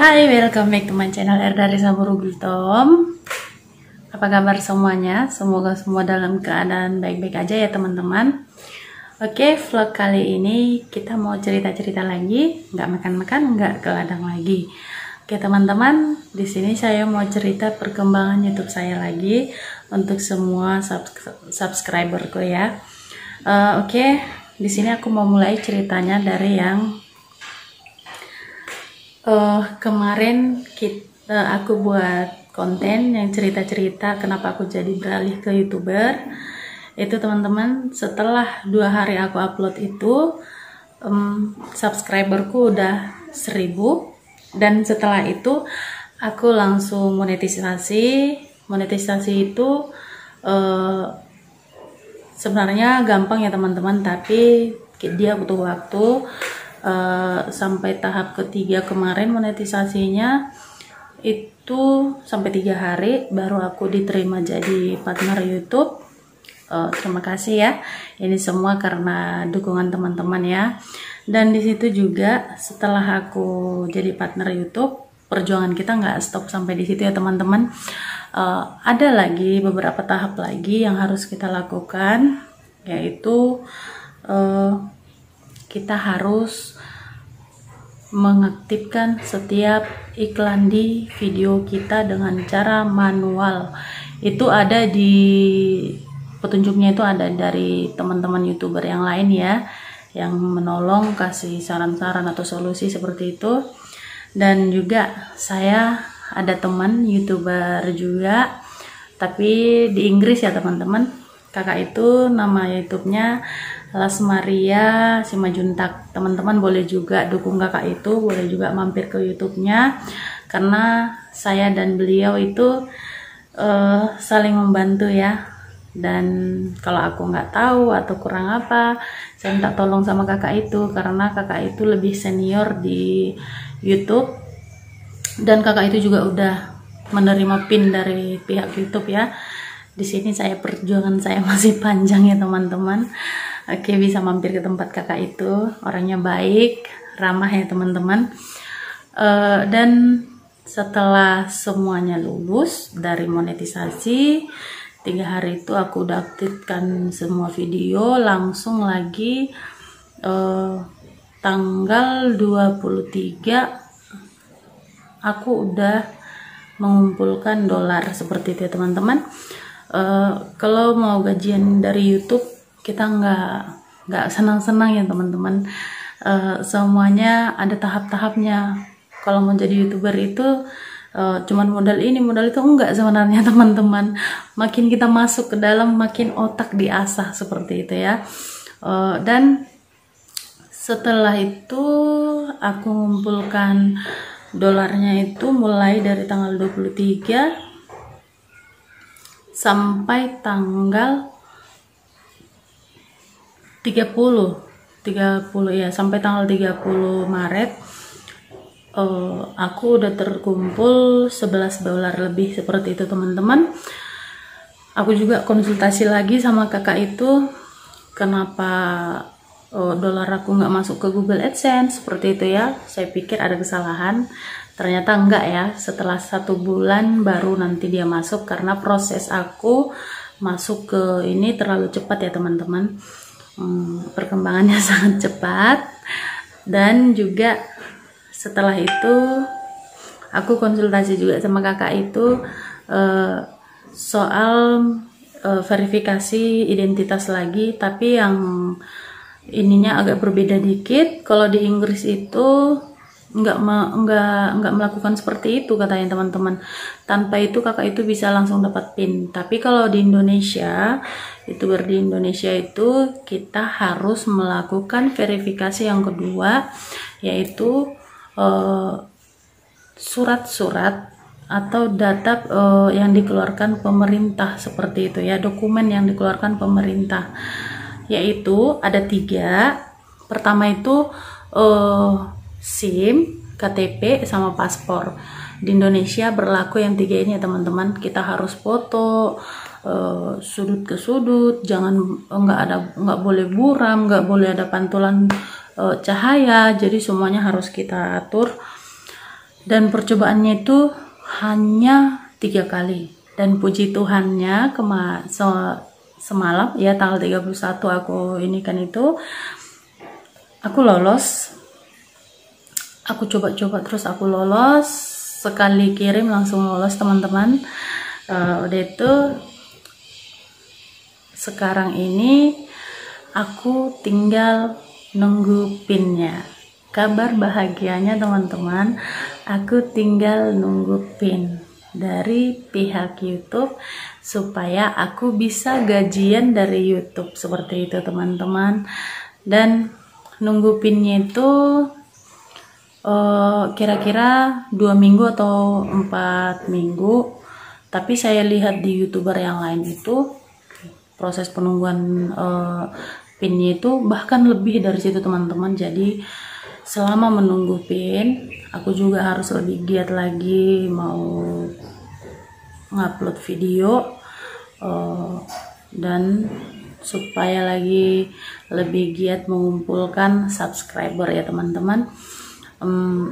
Hai, welcome back to my channel Erda Risa Borogultom. Apa kabar semuanya? Semoga semua dalam keadaan baik-baik aja ya teman-teman. Oke, vlog kali ini kita mau cerita-cerita lagi, nggak makan-makan, nggak ke ladang lagi. Oke teman-teman, di sini saya mau cerita perkembangan YouTube saya lagi untuk semua subscriberku ya. Oke, di sini aku mau mulai ceritanya dari yang kemarin aku buat konten yang cerita-cerita kenapa aku jadi beralih ke YouTuber. Itu teman-teman, setelah 2 hari aku upload itu subscriberku udah 1000, dan setelah itu aku langsung monetisasi. Monetisasi itu sebenarnya gampang ya teman-teman, tapi dia butuh waktu. Sampai tahap ketiga kemarin monetisasinya itu sampai 3 hari baru aku diterima jadi partner YouTube. Terima kasih ya, ini semua karena dukungan teman-teman ya. Dan di situ juga setelah aku jadi partner YouTube, perjuangan kita nggak stop sampai di situ ya teman-teman. Ada lagi beberapa tahap lagi yang harus kita lakukan, yaitu kita harus mengaktifkan setiap iklan di video kita dengan cara manual. Itu ada di petunjuknya, itu ada dari teman-teman YouTuber yang lain ya, yang menolong kasih saran-saran atau solusi seperti itu. Dan juga saya ada teman YouTuber juga, tapi di Inggris ya teman-teman. Kakak itu nama YouTube-nya Lasmaria Simajuntak. Teman-teman boleh juga dukung kakak itu, boleh juga mampir ke YouTube-nya, karena saya dan beliau itu saling membantu ya. Dan kalau aku nggak tahu atau kurang apa, saya minta tolong sama kakak itu, karena kakak itu lebih senior di YouTube, dan kakak itu juga udah menerima PIN dari pihak YouTube ya. Di sini perjuangan saya masih panjang ya teman-teman. Oke, bisa mampir ke tempat kakak itu, orangnya baik, ramah ya teman-teman. Dan setelah semuanya lulus dari monetisasi, 3 hari itu aku udah aktifkan semua video. Langsung lagi tanggal 23 aku udah mengumpulkan dolar seperti itu ya teman-teman. Kalau mau gajian dari YouTube, kita nggak senang-senang ya teman-teman. Semuanya ada tahap-tahapnya. Kalau mau jadi YouTuber itu cuman modal ini modal itu, enggak sebenarnya teman-teman. Makin kita masuk ke dalam, makin otak diasah seperti itu ya. Dan setelah itu aku mengumpulkan dolarnya itu mulai dari tanggal 23 sampai tanggal 30 ya, sampai tanggal 30 Maret aku udah terkumpul 11 dolar lebih seperti itu teman-teman. Aku juga konsultasi lagi sama kakak itu, kenapa dolar aku nggak masuk ke Google AdSense seperti itu ya. Saya pikir ada kesalahan, ternyata enggak ya. Setelah 1 bulan baru nanti dia masuk, karena proses aku masuk ke ini terlalu cepat ya teman-teman. Perkembangannya sangat cepat. Dan juga setelah itu aku konsultasi juga sama kakak itu soal verifikasi identitas lagi, tapi yang ininya agak berbeda dikit. Kalau di Inggris itu nggak melakukan seperti itu katanya teman-teman. Tanpa itu kakak itu bisa langsung dapat PIN. Tapi kalau di Indonesia, YouTuber di Indonesia itu kita harus melakukan verifikasi yang kedua, yaitu surat-surat atau data yang dikeluarkan pemerintah seperti itu ya, dokumen yang dikeluarkan pemerintah, yaitu ada 3. Pertama itu SIM, KTP, sama paspor. Di Indonesia berlaku yang 3 ini ya teman-teman. Kita harus foto sudut ke sudut, nggak boleh buram, nggak boleh ada pantulan cahaya, jadi semuanya harus kita atur. dan percobaannya itu hanya 3 kali. Dan puji Tuhannya semalam ya tanggal 31 aku ini kan itu aku lolos. Aku coba-coba terus aku lolos, sekali kirim langsung lolos teman-teman. Udah itu sekarang ini aku tinggal nunggu pinnya. Kabar bahagianya teman-teman, aku tinggal nunggu pin dari pihak YouTube supaya aku bisa gajian dari YouTube seperti itu teman-teman. Dan nunggu pinnya itu kira-kira 2 minggu atau 4 minggu, tapi saya lihat di YouTuber yang lain itu proses penungguan pinnya itu bahkan lebih dari situ teman-teman. Jadi selama menunggu pin aku juga harus lebih giat lagi mau ngupload video dan supaya lagi lebih giat mengumpulkan subscriber ya teman-teman.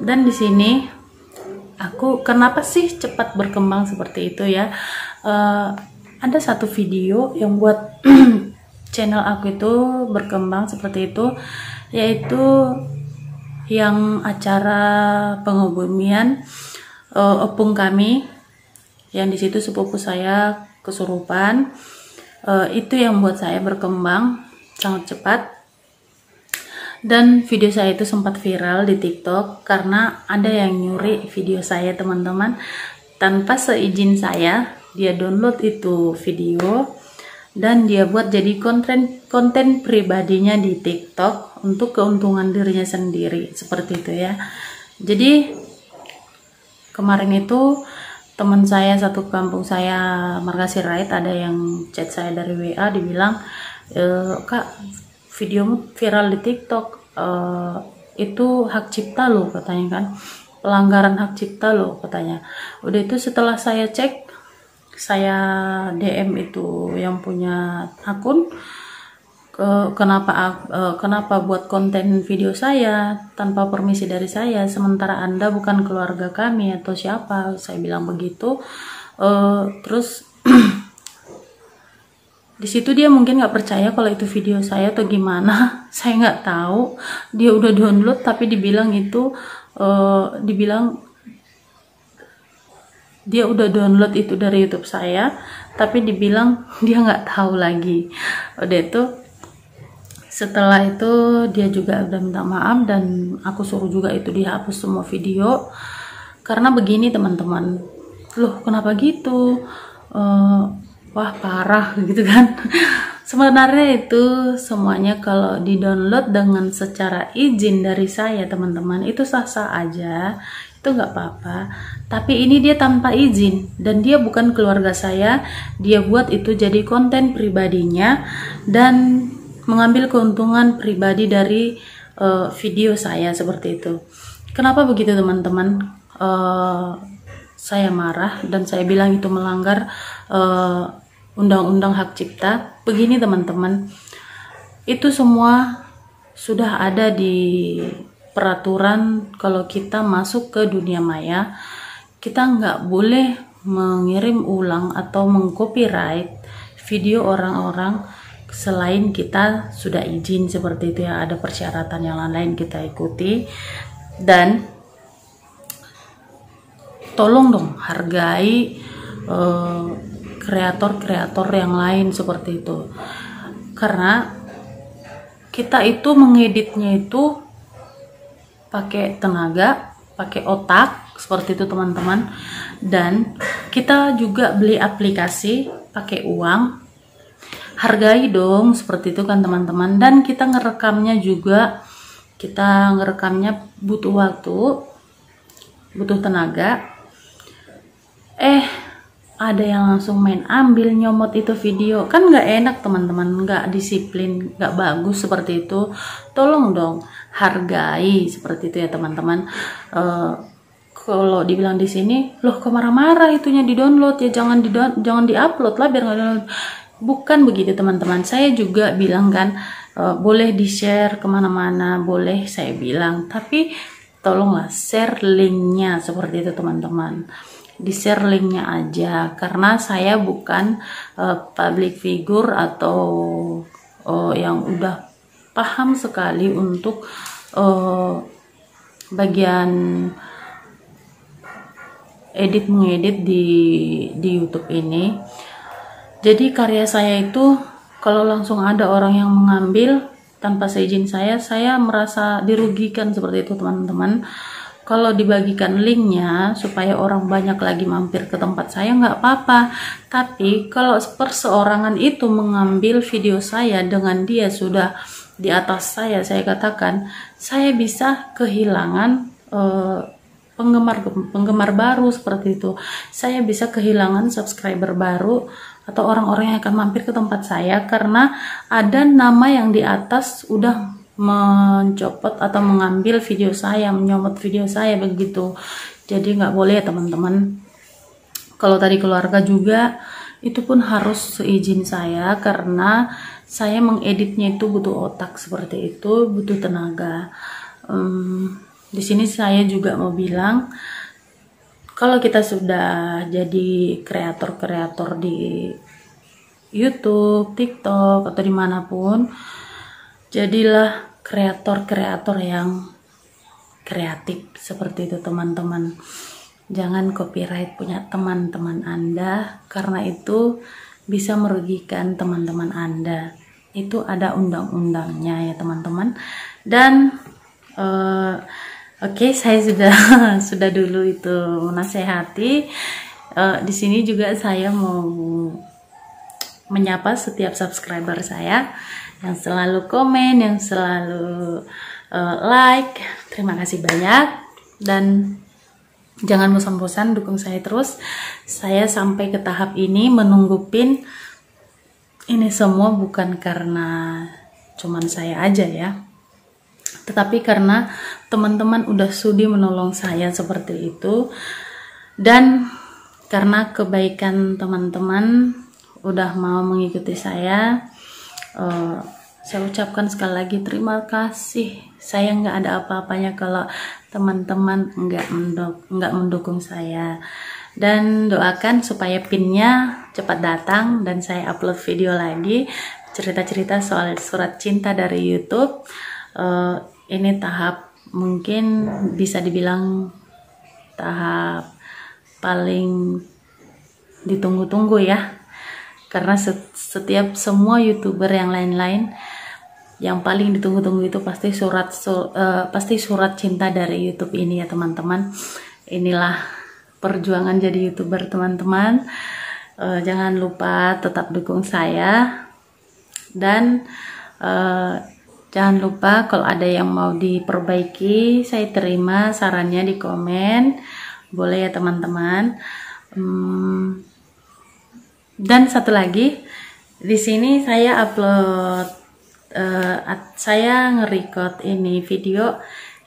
Dan di sini aku kenapa sih cepat berkembang seperti itu ya, ada satu video yang buat channel aku itu berkembang seperti itu, yaitu yang acara pengebumian opung kami, yang di situ sepupu saya kesurupan. Itu yang buat saya berkembang sangat cepat. Dan video saya itu sempat viral di TikTok karena ada yang nyuri video saya teman-teman. Tanpa seizin saya, dia download itu video dan dia buat jadi konten pribadinya di TikTok untuk keuntungan dirinya sendiri seperti itu ya. Jadi kemarin itu teman saya satu kampung saya, Marga Sirait, ada yang chat saya dari WA, dibilang, "Kak, videomu viral di TikTok, itu hak cipta loh," katanya kan, pelanggaran hak cipta loh katanya. Udah itu setelah saya cek, saya DM itu yang punya akun, kenapa buat konten video saya tanpa permisi dari saya, sementara Anda bukan keluarga kami atau siapa, saya bilang begitu. Terus di situ dia mungkin nggak percaya kalau itu video saya atau gimana, saya nggak tahu. Dia udah download tapi dibilang dia udah download itu dari YouTube saya, tapi dibilang dia nggak tahu lagi. Udah itu setelah itu dia juga udah minta maaf dan aku suruh juga itu dihapus semua video. Karena begini teman-teman, loh kenapa gitu? Wah parah gitu kan. Sebenarnya itu semuanya kalau di download dengan secara izin dari saya teman-teman itu sah-sah aja, itu nggak apa-apa. Tapi ini dia tanpa izin dan dia bukan keluarga saya, dia buat itu jadi konten pribadinya dan mengambil keuntungan pribadi dari video saya seperti itu. Kenapa begitu teman-teman? Saya marah dan saya bilang itu melanggar undang-undang hak cipta. Begini teman-teman, itu semua sudah ada di peraturan. Kalau kita masuk ke dunia maya, kita nggak boleh mengirim ulang atau mengcopyright video orang-orang selain kita sudah izin seperti itu ya. Ada persyaratan yang lain kita ikuti. Dan tolong dong hargai kreator-kreator yang lain seperti itu, karena kita itu mengeditnya itu pakai tenaga, pakai otak seperti itu teman-teman. Dan kita juga beli aplikasi pakai uang, hargai dong seperti itu kan teman-teman. Dan kita ngerekamnya juga, kita ngerekamnya butuh waktu, butuh tenaga. Ada yang langsung main ambil nyomot itu video, kan nggak enak teman-teman, nggak disiplin, nggak bagus seperti itu. Tolong dong hargai seperti itu ya teman-teman. Kalau dibilang di sini, loh kok marah-marah itunya di download ya, jangan diupload lah biar nggak download. Bukan begitu teman-teman, saya juga bilang kan boleh di share kemana-mana, boleh saya bilang, tapi tolonglah share linknya seperti itu teman-teman. Di share linknya aja, karena saya bukan public figure atau yang udah paham sekali untuk bagian mengedit di YouTube ini. Jadi karya saya itu kalau langsung ada orang yang mengambil tanpa seizin saya merasa dirugikan seperti itu teman-teman. Kalau dibagikan linknya supaya orang banyak lagi mampir ke tempat saya nggak apa-apa. Tapi kalau perseorangan itu mengambil video saya dengan dia sudah di atas saya katakan saya bisa kehilangan penggemar baru seperti itu. Saya bisa kehilangan subscriber baru atau orang-orang yang akan mampir ke tempat saya karena ada nama yang di atas udah mencopot atau mengambil video saya, menyomot video saya begitu. Jadi nggak boleh ya teman-teman. Kalau tadi keluarga juga itu pun harus seizin saya karena saya mengeditnya itu butuh otak seperti itu, butuh tenaga. Di sini saya juga mau bilang kalau kita sudah jadi kreator-kreator di YouTube, TikTok atau dimanapun, jadilah kreator-kreator yang kreatif seperti itu teman-teman. Jangan copyright punya teman-teman Anda karena itu bisa merugikan teman-teman Anda. Itu ada undang-undangnya ya teman-teman. Dan oke, saya sudah dulu itu menasehati. Di sini juga saya mau menyapa setiap subscriber saya yang selalu komen, yang selalu like. Terima kasih banyak dan jangan bosan-bosan dukung saya terus. Saya sampai ke tahap ini menunggu pin ini semua bukan karena cuman saya aja ya, tetapi karena teman-teman udah sudi menolong saya seperti itu, dan karena kebaikan teman-teman udah mau mengikuti saya. Saya ucapkan sekali lagi terima kasih. Saya nggak ada apa-apanya kalau teman-teman nggak mendukung saya. Dan doakan supaya pinnya cepat datang dan saya upload video lagi cerita-cerita soal surat cinta dari YouTube. Ini tahap mungkin bisa dibilang tahap paling ditunggu-tunggu ya, karena setiap semua YouTuber yang lain-lain yang paling ditunggu-tunggu itu pasti surat cinta dari YouTube ini ya teman-teman. Inilah perjuangan jadi YouTuber teman-teman. Jangan lupa tetap dukung saya dan jangan lupa kalau ada yang mau diperbaiki, saya terima sarannya di komen, boleh ya teman-teman. Dan satu lagi, di sini saya upload, saya nge-record ini video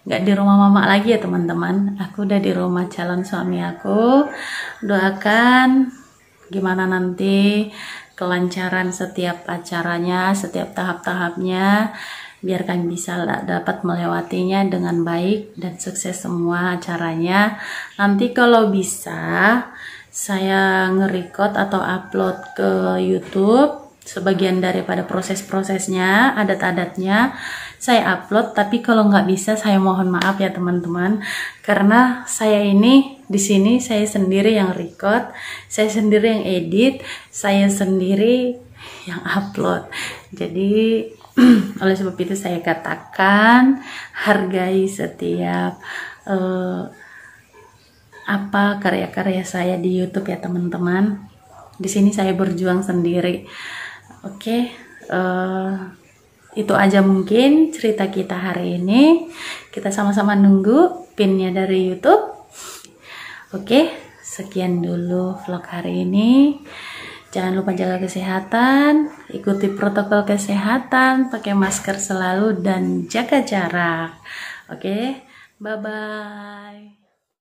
nggak di rumah mama lagi ya teman-teman. Aku udah di rumah calon suami aku. Doakan gimana nanti kelancaran setiap acaranya, setiap tahap-tahapnya, biar kami bisa dapat melewatinya dengan baik dan sukses semua acaranya. Nanti kalau bisa saya nge-record atau upload ke YouTube sebagian daripada proses-prosesnya, adat-adatnya saya upload. Tapi kalau nggak bisa saya mohon maaf ya teman-teman, karena saya ini di sini saya sendiri yang record, saya sendiri yang edit, saya sendiri yang upload. Jadi oleh sebab itu saya katakan hargai setiap apa karya-karya saya di YouTube ya teman-teman. Di sini saya berjuang sendiri. Oke, itu aja mungkin cerita kita hari ini. Kita sama-sama nunggu pinnya dari YouTube. Oke, sekian dulu vlog hari ini. Jangan lupa jaga kesehatan, ikuti protokol kesehatan, pakai masker selalu dan jaga jarak. Oke, bye-bye.